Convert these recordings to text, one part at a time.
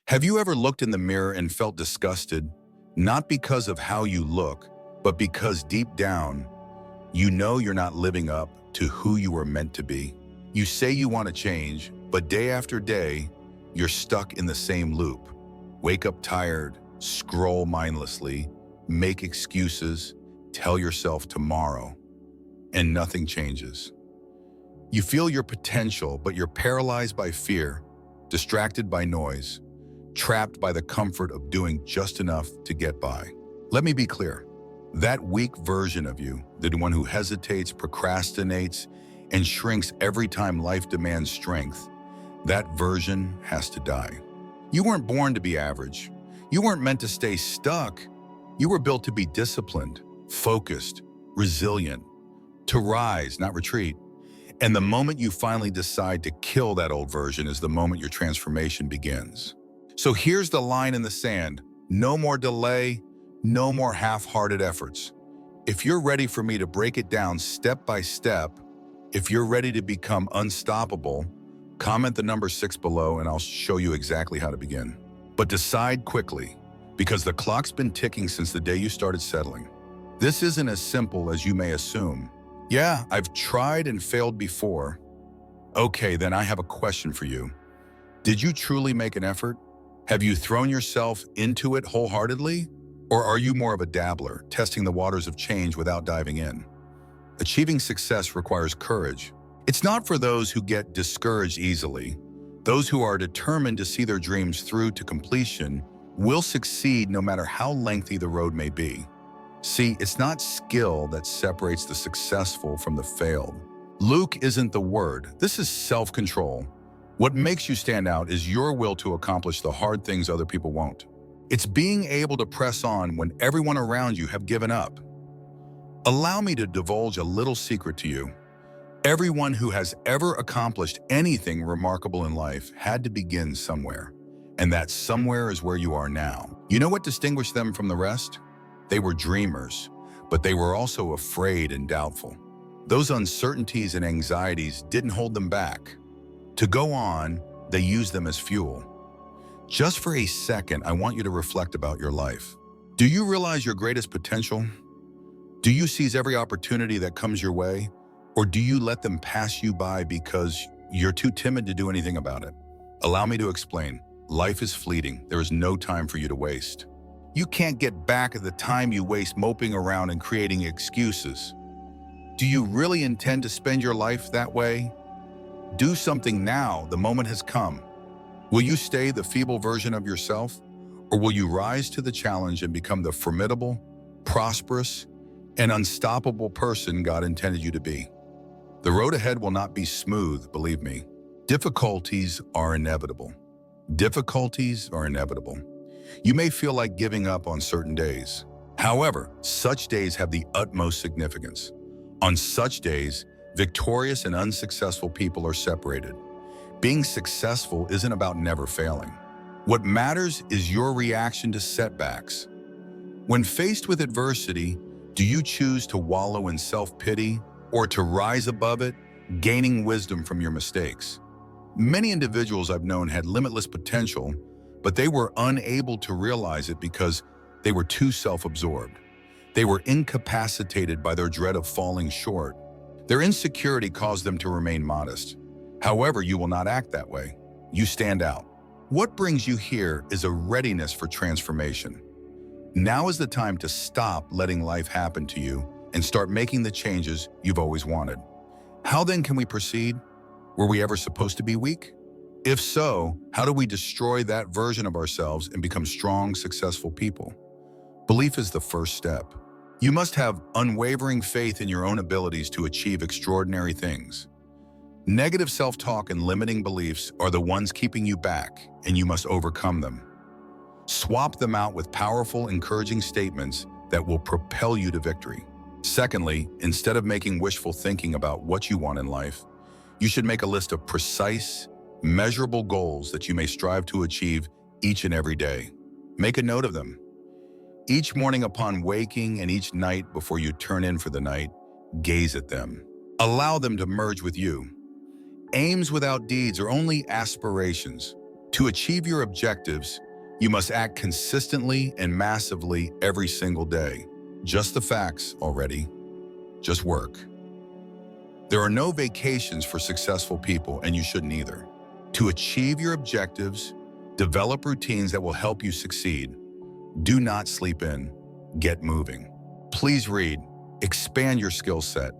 Have you ever looked in the mirror and felt disgusted, not because of how you look, but because deep down, you know you're not living up to who you were meant to be? You say you want to change, but day after day, you're stuck in the same loop. Wake up tired, scroll mindlessly, make excuses, tell yourself tomorrow, and nothing changes. You feel your potential, but you're paralyzed by fear, distracted by noise, trapped by the comfort of doing just enough to get by. Let me be clear. That weak version of you, the one who hesitates, procrastinates, and shrinks every time life demands strength, that version has to die. You weren't born to be average. You weren't meant to stay stuck. You were built to be disciplined, focused, resilient, to rise, not retreat. And the moment you finally decide to kill that old version is the moment your transformation begins. So here's the line in the sand. No more delay, no more half-hearted efforts. If you're ready for me to break it down step by step, if you're ready to become unstoppable, comment the number 6 below and I'll show you exactly how to begin. But decide quickly, because the clock's been ticking since the day you started settling. This isn't as simple as you may assume. Yeah, I've tried and failed before. Okay, then I have a question for you. Did you truly make an effort? Have you thrown yourself into it wholeheartedly? Or are you more of a dabbler, testing the waters of change without diving in? Achieving success requires courage. It's not for those who get discouraged easily. Those who are determined to see their dreams through to completion will succeed no matter how lengthy the road may be. See, it's not skill that separates the successful from the failed. Luke isn't the word. This is self-control. What makes you stand out is your will to accomplish the hard things other people won't. It's being able to press on when everyone around you have given up. Allow me to divulge a little secret to you. Everyone who has ever accomplished anything remarkable in life had to begin somewhere, and that somewhere is where you are now. You know what distinguished them from the rest? They were dreamers, but they were also afraid and doubtful. Those uncertainties and anxieties didn't hold them back. To go on, they used them as fuel. Just for a second, I want you to reflect about your life. Do you realize your greatest potential? Do you seize every opportunity that comes your way? Or do you let them pass you by because you're too timid to do anything about it? Allow me to explain. Life is fleeting. There is no time for you to waste. You can't get back at the time you waste moping around and creating excuses. Do you really intend to spend your life that way? Do something now. The moment has come. Will you stay the feeble version of yourself, or will you rise to the challenge and become the formidable, prosperous, and unstoppable person God intended you to be? The road ahead will not be smooth, believe me. Difficulties are inevitable. Difficulties are inevitable. You may feel like giving up on certain days. However, such days have the utmost significance. On such days, victorious and unsuccessful people are separated. Being successful isn't about never failing. What matters is your reaction to setbacks. When faced with adversity, do you choose to wallow in self-pity or to rise above it, gaining wisdom from your mistakes? Many individuals I've known had limitless potential, but they were unable to realize it because they were too self-absorbed. They were incapacitated by their dread of falling short. Their insecurity caused them to remain modest. However, you will not act that way. You stand out. What brings you here is a readiness for transformation. Now is the time to stop letting life happen to you and start making the changes you've always wanted. How then can we proceed? Were we ever supposed to be weak? If so, how do we destroy that version of ourselves and become strong, successful people? Belief is the first step. You must have unwavering faith in your own abilities to achieve extraordinary things. Negative self-talk and limiting beliefs are the ones keeping you back, and you must overcome them. Swap them out with powerful, encouraging statements that will propel you to victory. Secondly, instead of making wishful thinking about what you want in life, you should make a list of precise, measurable goals that you may strive to achieve each and every day. Make a note of them. Each morning upon waking and each night before you turn in for the night, gaze at them. Allow them to merge with you. Aims without deeds are only aspirations. To achieve your objectives, you must act consistently and massively every single day. Just the facts already. Just work. There are no vacations for successful people, and you shouldn't either. To achieve your objectives, develop routines that will help you succeed. Do not sleep in. Get moving. Please read. Expand your skill set.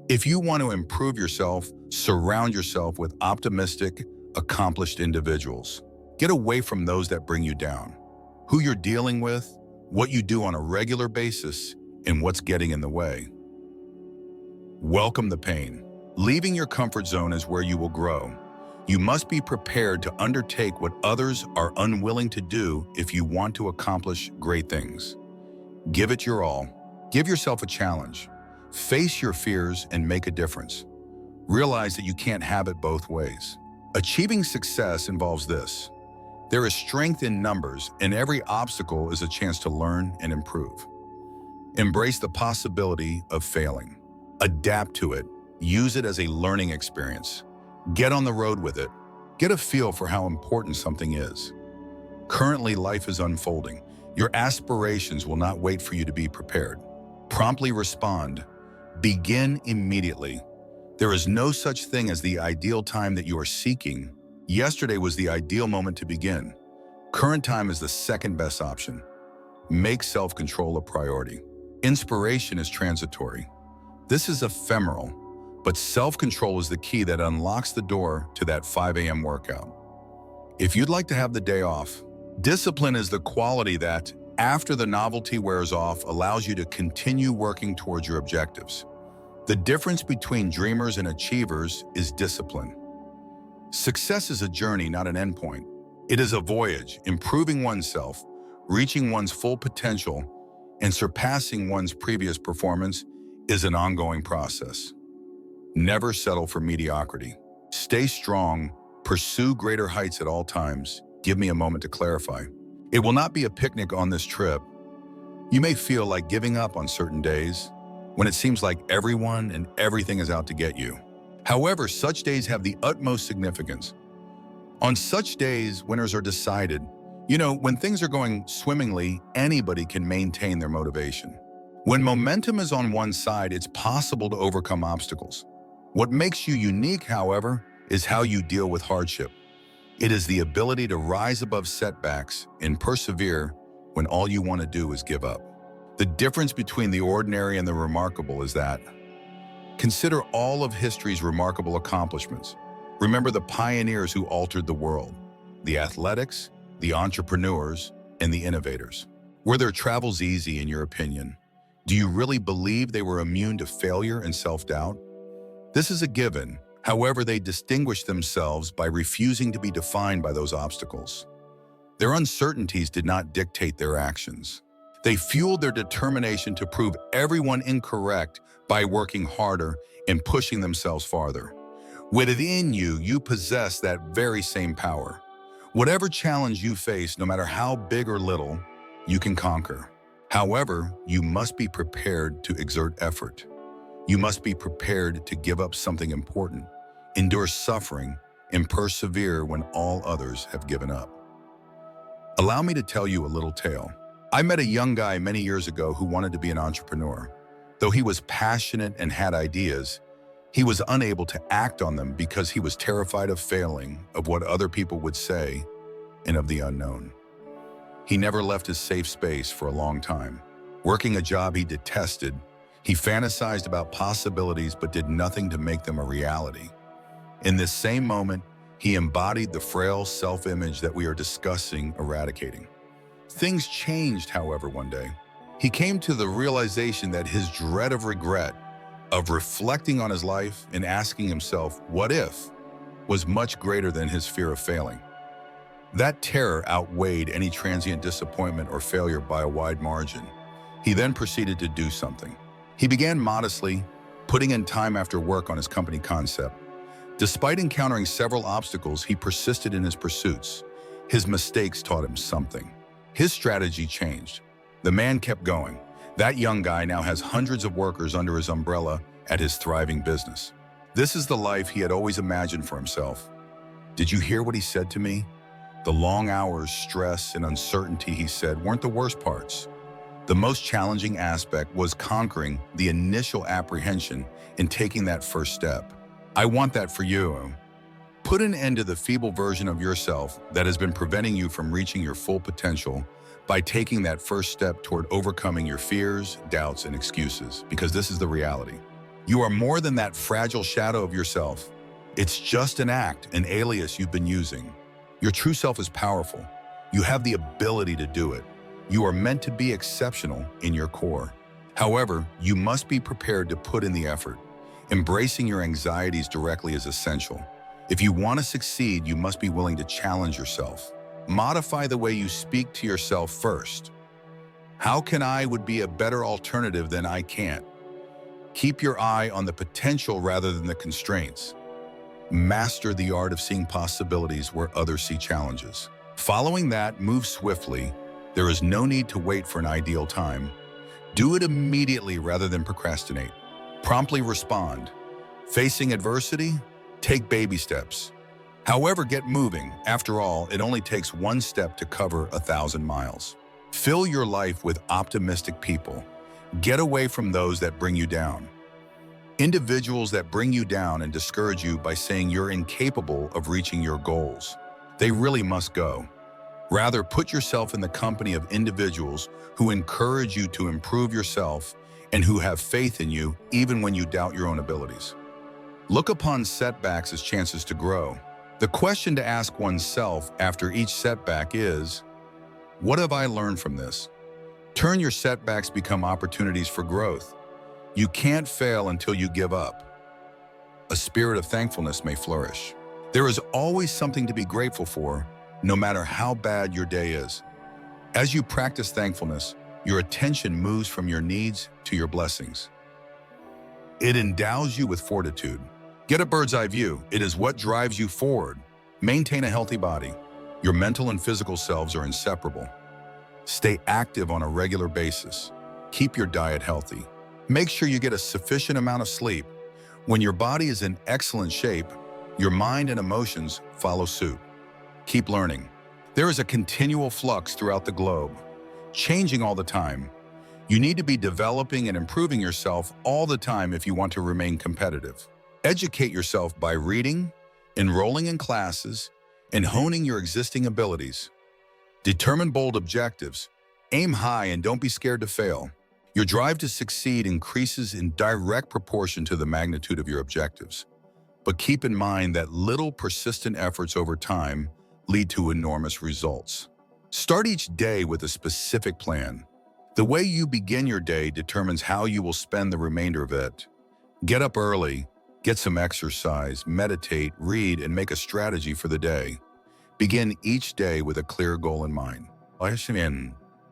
If you want to improve yourself, surround yourself with optimistic, accomplished individuals. Get away from those that bring you down. Who you're dealing with, what you do on a regular basis, and what's getting in the way. Welcome the pain. Leaving your comfort zone is where you will grow. You must be prepared to undertake what others are unwilling to do if you want to accomplish great things. Give it your all. Give yourself a challenge. Face your fears and make a difference. Realize that you can't have it both ways. Achieving success involves this. There is strength in numbers, and every obstacle is a chance to learn and improve. Embrace the possibility of failing. Adapt to it. Use it as a learning experience. Get on the road with it. Get a feel for how important something is. Currently, life is unfolding. Your aspirations will not wait for you to be prepared. Promptly respond. Begin immediately. There is no such thing as the ideal time that you are seeking. Yesterday was the ideal moment to begin. Current time is the second best option. Make self-control a priority. Inspiration is transitory. This is ephemeral, but self-control is the key that unlocks the door to that 5 a.m. workout. If you'd like to have the day off, discipline is the quality that, after the novelty wears off, allows you to continue working towards your objectives. The difference between dreamers and achievers is discipline. Success is a journey, not an endpoint. It is a voyage, improving oneself, reaching one's full potential, and surpassing one's previous performance is an ongoing process. Never settle for mediocrity. Stay strong, pursue greater heights at all times. Give me a moment to clarify. It will not be a picnic on this trip. You may feel like giving up on certain days when it seems like everyone and everything is out to get you. However, such days have the utmost significance. On such days, winners are decided. When things are going swimmingly, anybody can maintain their motivation. When momentum is on one side, it's possible to overcome obstacles. What makes you unique, however, is how you deal with hardship. It is the ability to rise above setbacks and persevere when all you want to do is give up. The difference between the ordinary and the remarkable is that consider all of history's remarkable accomplishments. Remember the pioneers who altered the world, the athletics, the entrepreneurs, and the innovators. Were their travels easy, in your opinion? Do you really believe they were immune to failure and self-doubt? This is a given. However, they distinguished themselves by refusing to be defined by those obstacles. Their uncertainties did not dictate their actions. They fueled their determination to prove everyone incorrect by working harder and pushing themselves farther. Within you, you possess that very same power. Whatever challenge you face, no matter how big or little, you can conquer. However, you must be prepared to exert effort. You must be prepared to give up something important, endure suffering, and persevere when all others have given up. Allow me to tell you a little tale. I met a young guy many years ago who wanted to be an entrepreneur. Though he was passionate and had ideas, he was unable to act on them because he was terrified of failing, of what other people would say, and of the unknown. He never left his safe space for a long time. Working a job he detested, he fantasized about possibilities but did nothing to make them a reality. In this same moment, he embodied the frail self-image that we are discussing eradicating. Things changed, however, one day. He came to the realization that his dread of regret, of reflecting on his life and asking himself, what if, was much greater than his fear of failing. That terror outweighed any transient disappointment or failure by a wide margin. He then proceeded to do something. He began modestly, putting in time after work on his company concept. Despite encountering several obstacles, he persisted in his pursuits. His mistakes taught him something. His strategy changed. The man kept going. That young guy now has hundreds of workers under his umbrella at his thriving business. This is the life he had always imagined for himself. Did you hear what he said to me? The long hours, stress, and uncertainty, he said, weren't the worst parts. The most challenging aspect was conquering the initial apprehension and taking that first step. I want that for you. Put an end to the feeble version of yourself that has been preventing you from reaching your full potential by taking that first step toward overcoming your fears, doubts, and excuses, because this is the reality. You are more than that fragile shadow of yourself. It's just an act, an alias you've been using. Your true self is powerful. You have the ability to do it. You are meant to be exceptional in your core. However, you must be prepared to put in the effort. Embracing your anxieties directly is essential. If you want to succeed, you must be willing to challenge yourself. Modify the way you speak to yourself first. How can I would be a better alternative than I can't? Keep your eye on the potential rather than the constraints. Master the art of seeing possibilities where others see challenges. Following that, move swiftly. There is no need to wait for an ideal time. Do it immediately rather than procrastinate. Promptly respond. Facing adversity? Take baby steps. However, get moving. After all, it only takes one step to cover 1,000 miles. Fill your life with optimistic people. Get away from those that bring you down. Individuals that bring you down and discourage you by saying you're incapable of reaching your goals. They really must go. Rather, put yourself in the company of individuals who encourage you to improve yourself and who have faith in you even when you doubt your own abilities. Look upon setbacks as chances to grow. The question to ask oneself after each setback is, what have I learned from this? Turn your setbacks become opportunities for growth. You can't fail until you give up. A spirit of thankfulness may flourish. There is always something to be grateful for, no matter how bad your day is. As you practice thankfulness, your attention moves from your needs to your blessings. It endows you with fortitude. Get a bird's eye view. It is what drives you forward. Maintain a healthy body. Your mental and physical selves are inseparable. Stay active on a regular basis. Keep your diet healthy. Make sure you get a sufficient amount of sleep. When your body is in excellent shape, your mind and emotions follow suit. Keep learning. There is a continual flux throughout the globe, changing all the time. You need to be developing and improving yourself all the time if you want to remain competitive. Educate yourself by reading, enrolling in classes, and honing your existing abilities. Determine bold objectives. Aim high and don't be scared to fail. Your drive to succeed increases in direct proportion to the magnitude of your objectives. But keep in mind that little persistent efforts over time lead to enormous results. Start each day with a specific plan. The way you begin your day determines how you will spend the remainder of it. Get up early, get some exercise, meditate, read, and make a strategy for the day. Begin each day with a clear goal in mind.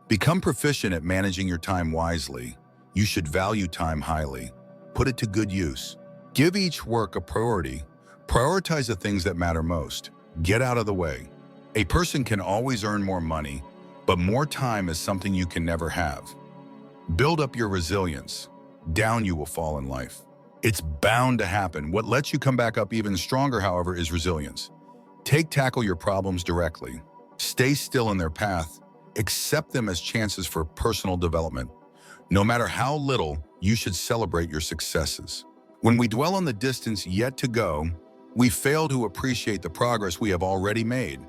Become proficient at managing your time wisely. You should value time highly. Put it to good use. Give each work a priority. Prioritize the things that matter most. Get out of the way. A person can always earn more money, but more time is something you can never have. Build up your resilience. Down you will fall in life. It's bound to happen. What lets you come back up even stronger, however, is resilience. Tackle your problems directly. Stay still in their path. Accept them as chances for personal development. No matter how little, you should celebrate your successes. When we dwell on the distance yet to go, we fail to appreciate the progress we have already made.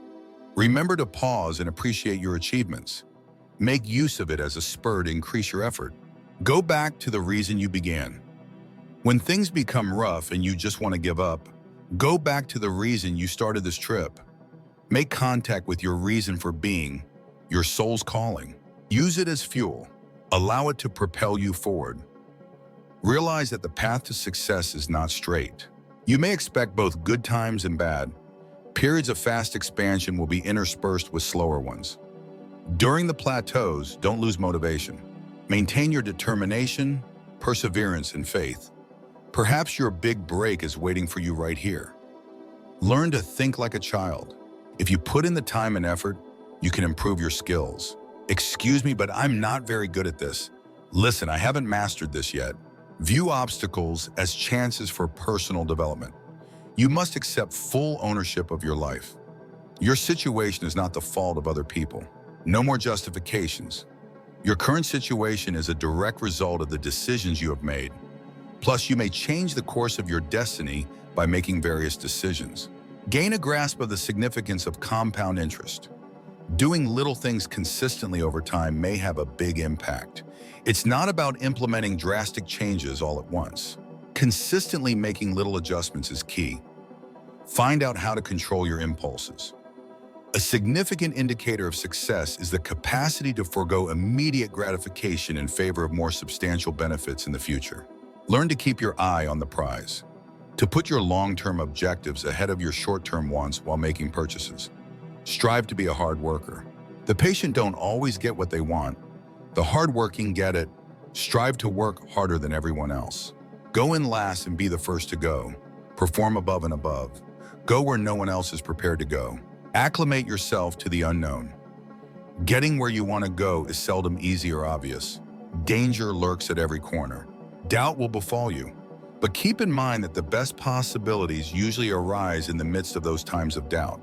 Remember to pause and appreciate your achievements. Make use of it as a spur to increase your effort. Go back to the reason you began. When things become rough and you just want to give up, go back to the reason you started this trip. Make contact with your reason for being, your soul's calling. Use it as fuel. Allow it to propel you forward. Realize that the path to success is not straight. You may expect both good times and bad. Periods of fast expansion will be interspersed with slower ones. During the plateaus, don't lose motivation. Maintain your determination, perseverance, and faith. Perhaps your big break is waiting for you right here. Learn to think like a child. If you put in the time and effort, you can improve your skills. Excuse me, but I'm not very good at this. Listen, I haven't mastered this yet. View obstacles as chances for personal development. You must accept full ownership of your life. Your situation is not the fault of other people. No more justifications. Your current situation is a direct result of the decisions you have made. Plus, you may change the course of your destiny by making various decisions. Gain a grasp of the significance of compound interest. Doing little things consistently over time may have a big impact. It's not about implementing drastic changes all at once. Consistently making little adjustments is key. Find out how to control your impulses. A significant indicator of success is the capacity to forego immediate gratification in favor of more substantial benefits in the future. Learn to keep your eye on the prize. To put your long-term objectives ahead of your short-term wants while making purchases. Strive to be a hard worker. The patient don't always get what they want. The hardworking get it. Strive to work harder than everyone else. Go in last and be the first to go. Perform above and above. Go where no one else is prepared to go. Acclimate yourself to the unknown. Getting where you want to go is seldom easy or obvious. Danger lurks at every corner. Doubt will befall you. But keep in mind that the best possibilities usually arise in the midst of those times of doubt.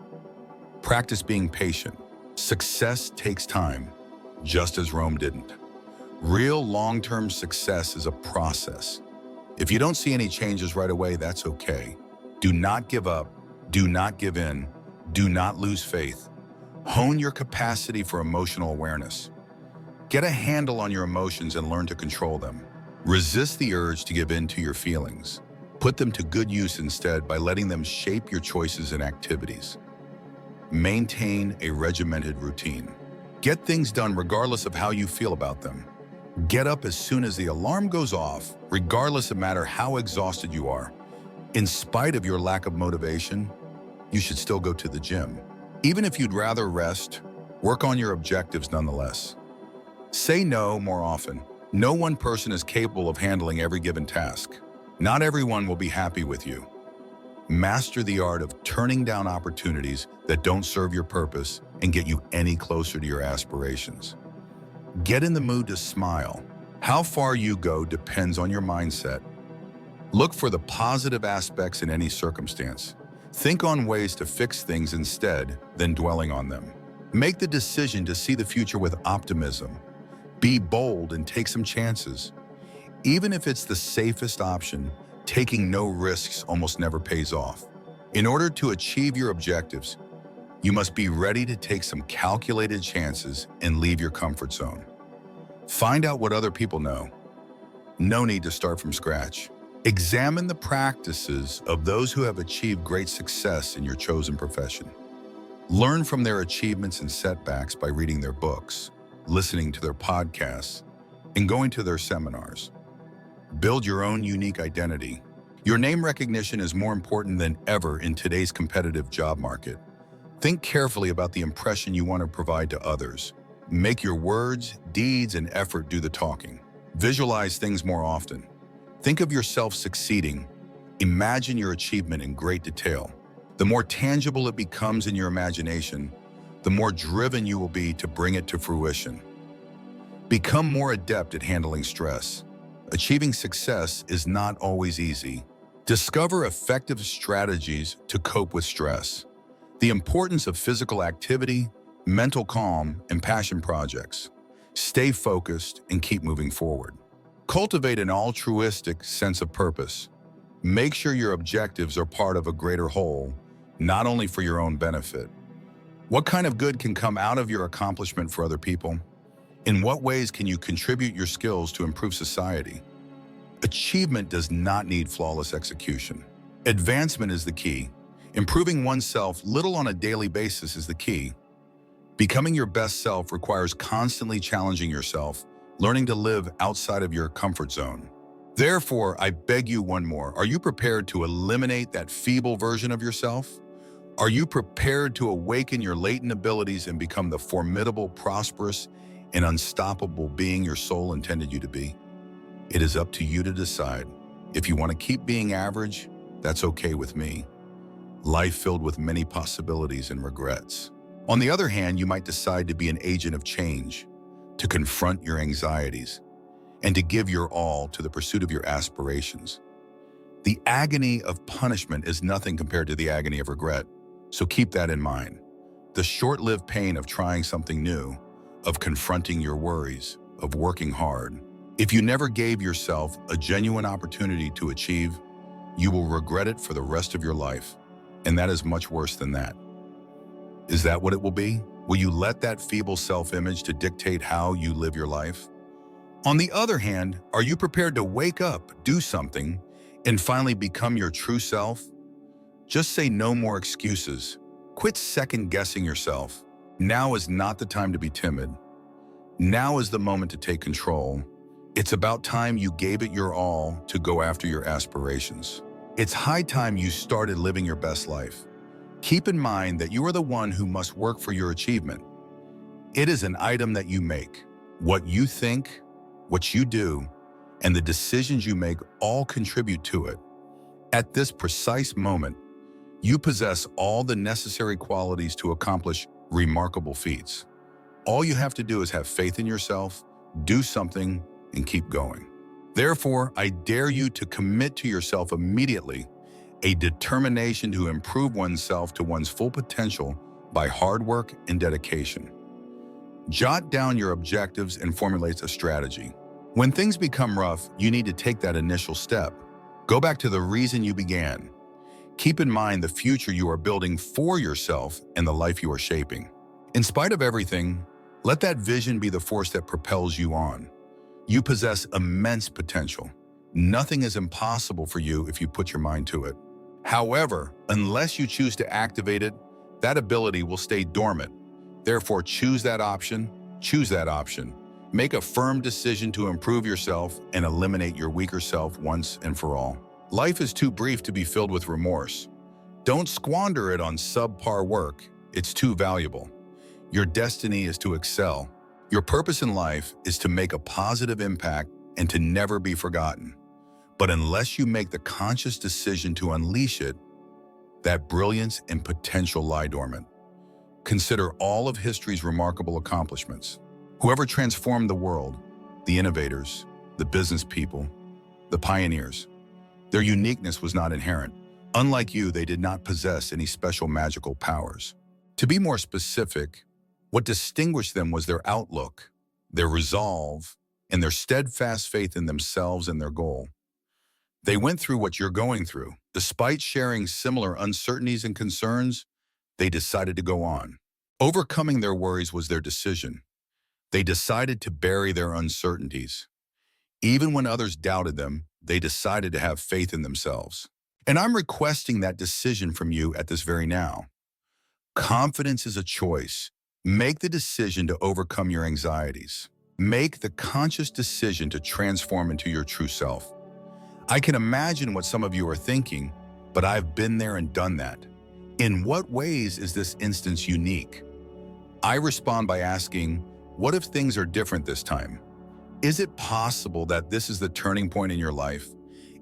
Practice being patient. Success takes time, just as Rome didn't. Real long-term success is a process. If you don't see any changes right away, that's okay. Do not give up. Do not give in. Do not lose faith. Hone your capacity for emotional awareness. Get a handle on your emotions and learn to control them. Resist the urge to give in to your feelings. Put them to good use instead by letting them shape your choices and activities. Maintain a regimented routine. Get things done regardless of how you feel about them. Get up as soon as the alarm goes off, regardless of matter how exhausted you are. In spite of your lack of motivation, you should still go to the gym. Even if you'd rather rest, work on your objectives nonetheless. Say no more often. No one person is capable of handling every given task. Not everyone will be happy with you. Master the art of turning down opportunities that don't serve your purpose and get you any closer to your aspirations. Get in the mood to smile. How far you go depends on your mindset. Look for the positive aspects in any circumstance. Think on ways to fix things instead than dwelling on them. Make the decision to see the future with optimism. Be bold and take some chances. Even if it's the safest option, taking no risks almost never pays off. In order to achieve your objectives, you must be ready to take some calculated chances and leave your comfort zone. Find out what other people know. No need to start from scratch. Examine the practices of those who have achieved great success in your chosen profession. Learn from their achievements and setbacks by reading their books, listening to their podcasts, and going to their seminars. Build your own unique identity. Your name recognition is more important than ever in today's competitive job market. Think carefully about the impression you want to provide to others. Make your words, deeds, and effort do the talking. Visualize things more often. Think of yourself succeeding. Imagine your achievement in great detail. The more tangible it becomes in your imagination, the more driven you will be to bring it to fruition. Become more adept at handling stress. Achieving success is not always easy. Discover effective strategies to cope with stress. The importance of physical activity, mental calm, and passion projects. Stay focused and keep moving forward. Cultivate an altruistic sense of purpose. Make sure your objectives are part of a greater whole, not only for your own benefit. What kind of good can come out of your accomplishment for other people? In what ways can you contribute your skills to improve society? Achievement does not need flawless execution. Advancement is the key. Improving oneself little on a daily basis is the key. Becoming your best self requires constantly challenging yourself, learning to live outside of your comfort zone. Therefore, I beg you one more. Are you prepared to eliminate that feeble version of yourself? Are you prepared to awaken your latent abilities and become the formidable, prosperous, and unstoppable being your soul intended you to be? It is up to you to decide. If you want to keep being average, that's okay with me. Life filled with many possibilities and regrets. On the other hand, you might decide to be an agent of change, to confront your anxieties, and to give your all to the pursuit of your aspirations. The agony of punishment is nothing compared to the agony of regret, so keep that in mind. The short-lived pain of trying something new, of confronting your worries, of working hard. If you never gave yourself a genuine opportunity to achieve, you will regret it for the rest of your life. And that is much worse than that. Is that what it will be? Will you let that feeble self-image to dictate how you live your life? On the other hand, are you prepared to wake up, do something, and finally become your true self? Just say no more excuses. Quit second-guessing yourself. Now is not the time to be timid. Now is the moment to take control. It's about time you gave it your all to go after your aspirations. It's high time you started living your best life. Keep in mind that you are the one who must work for your achievement. It is an item that you make. What you think, what you do, and the decisions you make all contribute to it. At this precise moment, you possess all the necessary qualities to accomplish remarkable feats. All you have to do is have faith in yourself, do something, and keep going. Therefore, I dare you to commit to yourself immediately a determination to improve oneself to one's full potential by hard work and dedication. Jot down your objectives and formulate a strategy. When things become rough, you need to take that initial step. Go back to the reason you began. Keep in mind the future you are building for yourself and the life you are shaping. In spite of everything, let that vision be the force that propels you on. You possess immense potential. Nothing is impossible for you if you put your mind to it. However, unless you choose to activate it, that ability will stay dormant. Therefore, choose that option. Choose that option. Make a firm decision to improve yourself and eliminate your weaker self once and for all. Life is too brief to be filled with remorse. Don't squander it on subpar work. It's too valuable. Your destiny is to excel. Your purpose in life is to make a positive impact and to never be forgotten. But unless you make the conscious decision to unleash it, that brilliance and potential lie dormant. Consider all of history's remarkable accomplishments. Whoever transformed the world, the innovators, the business people, the pioneers, their uniqueness was not inherent. Unlike you, they did not possess any special magical powers. To be more specific, what distinguished them was their outlook, their resolve, and their steadfast faith in themselves and their goal. They went through what you're going through. Despite sharing similar uncertainties and concerns, they decided to go on. Overcoming their worries was their decision. They decided to bury their uncertainties. Even when others doubted them, they decided to have faith in themselves. And I'm requesting that decision from you at this very now. Confidence is a choice. Make the decision to overcome your anxieties. Make the conscious decision to transform into your true self. I can imagine what some of you are thinking, but I've been there and done that. In what ways is this instance unique? I respond by asking, what if things are different this time? Is it possible that this is the turning point in your life?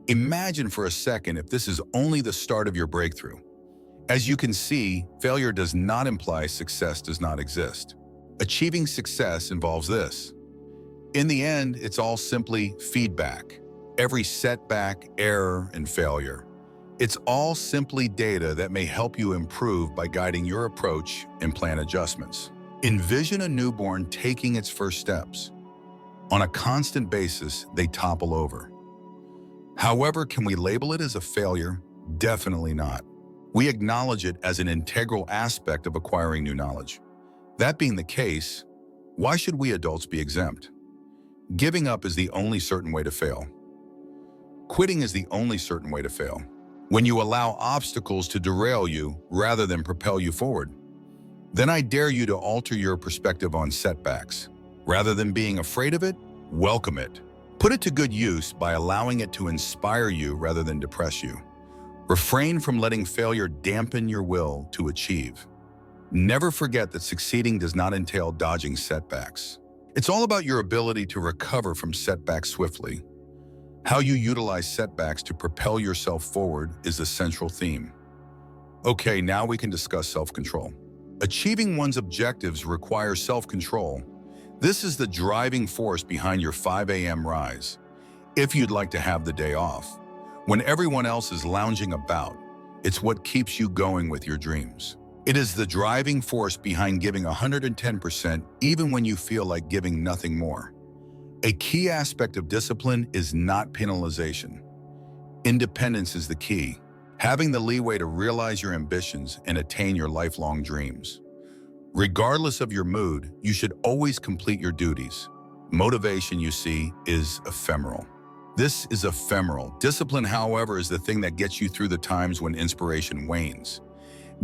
Imagine for a second if this is only the start of your breakthrough. As you can see, failure does not imply success does not exist. Achieving success involves this. In the end, it's all simply feedback. Every setback, error, and failure. It's all simply data that may help you improve by guiding your approach and plan adjustments. Envision a newborn taking its first steps. On a constant basis, they topple over. However, can we label it as a failure? Definitely not. We acknowledge it as an integral aspect of acquiring new knowledge. That being the case, why should we adults be exempt? Giving up is the only certain way to fail. Quitting is the only certain way to fail. When you allow obstacles to derail you rather than propel you forward, then I dare you to alter your perspective on setbacks. Rather than being afraid of it, welcome it. Put it to good use by allowing it to inspire you rather than depress you. Refrain from letting failure dampen your will to achieve. Never forget that succeeding does not entail dodging setbacks. It's all about your ability to recover from setbacks swiftly. How you utilize setbacks to propel yourself forward is the central theme. Okay, now we can discuss self-control. Achieving one's objectives requires self-control. This is the driving force behind your 5 a.m. rise. If you'd like to have the day off, when everyone else is lounging about, it's what keeps you going with your dreams. It is the driving force behind giving 110% even when you feel like giving nothing more. A key aspect of discipline is not penalization. Independence is the key, having the leeway to realize your ambitions and attain your lifelong dreams. Regardless of your mood, you should always complete your duties. Motivation, you see, is ephemeral. This is ephemeral. Discipline, however, is the thing that gets you through the times when inspiration wanes.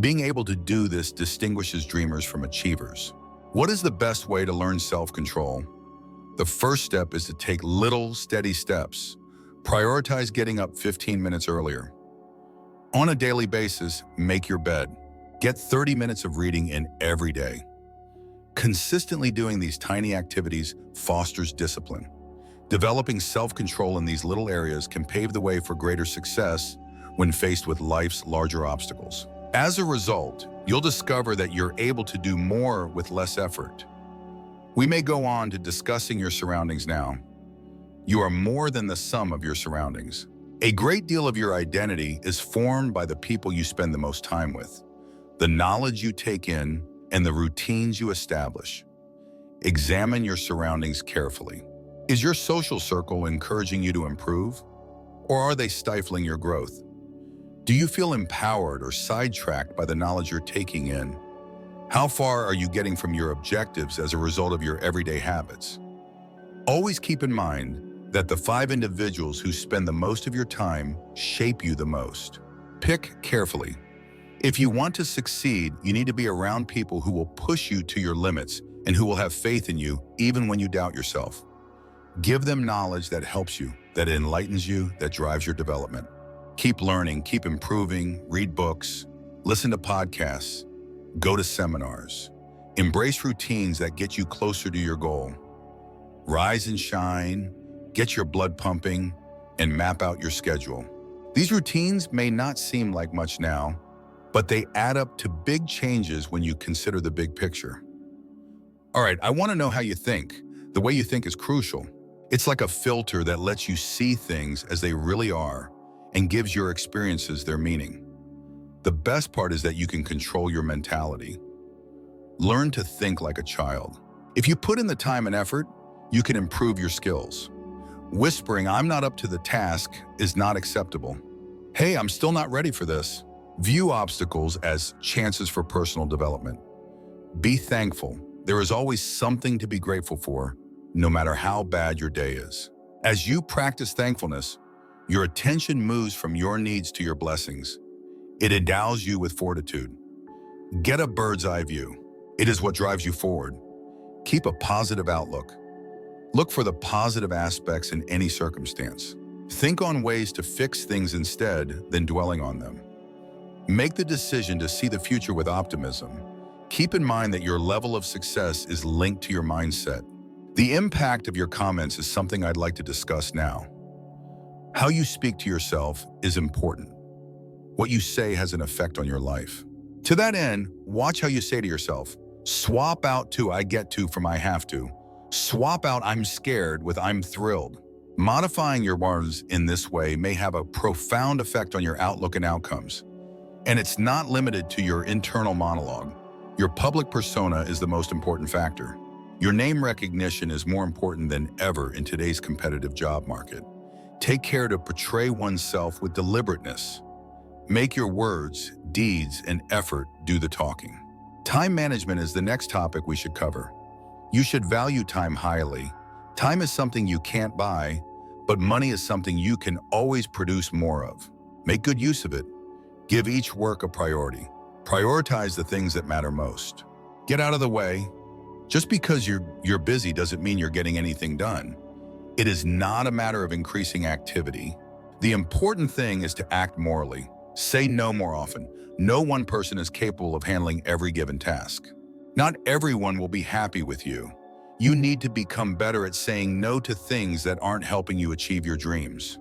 Being able to do this distinguishes dreamers from achievers. What is the best way to learn self-control? The first step is to take little, steady steps. Prioritize getting up 15 minutes earlier. On a daily basis, make your bed. Get 30 minutes of reading in every day. Consistently doing these tiny activities fosters discipline. Developing self-control in these little areas can pave the way for greater success when faced with life's larger obstacles. As a result, you'll discover that you're able to do more with less effort. We may go on to discussing your surroundings now. You are more than the sum of your surroundings. A great deal of your identity is formed by the people you spend the most time with, the knowledge you take in, and the routines you establish. Examine your surroundings carefully. Is your social circle encouraging you to improve, or are they stifling your growth? Do you feel empowered or sidetracked by the knowledge you're taking in? How far are you getting from your objectives as a result of your everyday habits? Always keep in mind that the 5 individuals who spend the most of your time shape you the most. Pick carefully. If you want to succeed, you need to be around people who will push you to your limits and who will have faith in you even when you doubt yourself. Give them knowledge that helps you, that enlightens you, that drives your development. Keep learning, keep improving, read books, listen to podcasts, go to seminars. Embrace routines that get you closer to your goal. Rise and shine, get your blood pumping, and map out your schedule. These routines may not seem like much now, but they add up to big changes when you consider the big picture. All right, I want to know how you think. The way you think is crucial. It's like a filter that lets you see things as they really are and gives your experiences their meaning. The best part is that you can control your mentality. Learn to think like a child. If you put in the time and effort, you can improve your skills. Whispering, "I'm not up to the task," is not acceptable. "Hey, I'm still not ready for this." View obstacles as chances for personal development. Be thankful. There is always something to be grateful for, no matter how bad your day is. As you practice thankfulness, your attention moves from your needs to your blessings. It endows you with fortitude. Get a bird's eye view. It is what drives you forward. Keep a positive outlook. Look for the positive aspects in any circumstance. Think on ways to fix things instead than dwelling on them. Make the decision to see the future with optimism. Keep in mind that your level of success is linked to your mindset. The impact of your comments is something I'd like to discuss now. How you speak to yourself is important. What you say has an effect on your life. To that end, watch how you say to yourself. Swap out "I get to" from "I have to." Swap out "I'm scared" with "I'm thrilled." Modifying your words in this way may have a profound effect on your outlook and outcomes. And it's not limited to your internal monologue. Your public persona is the most important factor. Your name recognition is more important than ever in today's competitive job market. Take care to portray oneself with deliberateness. Make your words, deeds, and effort do the talking. Time management is the next topic we should cover. You should value time highly. Time is something you can't buy, but money is something you can always produce more of. Make good use of it. Give each work a priority. Prioritize the things that matter most. Get out of the way. Just because you're busy doesn't mean you're getting anything done. It is not a matter of increasing activity. The important thing is to act morally. Say no more often. No one person is capable of handling every given task. Not everyone will be happy with you. You need to become better at saying no to things that aren't helping you achieve your dreams.